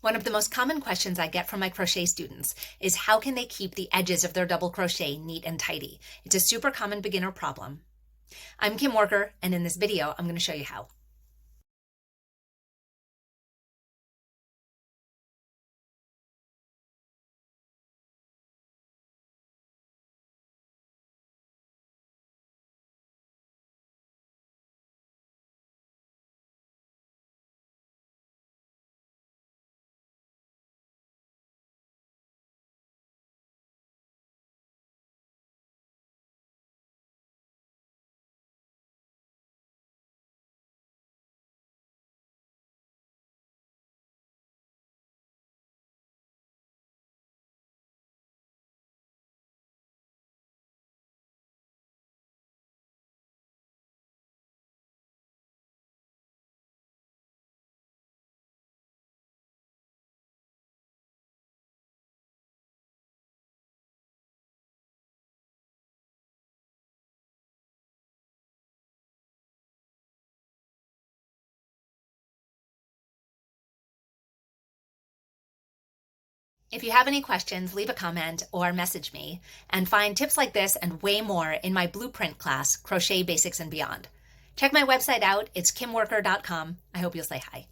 One of the most common questions I get from my crochet students is how can they keep the edges of their double crochet neat and tidy? It's a super common beginner problem. I'm Kim Worker, and in this video, I'm going to show you how. If you have any questions, leave a comment or message me, and find tips like this and way more in my blueprint class, Crochet Basics and Beyond. Check my website out. It's kimworker.com. I hope you'll say hi.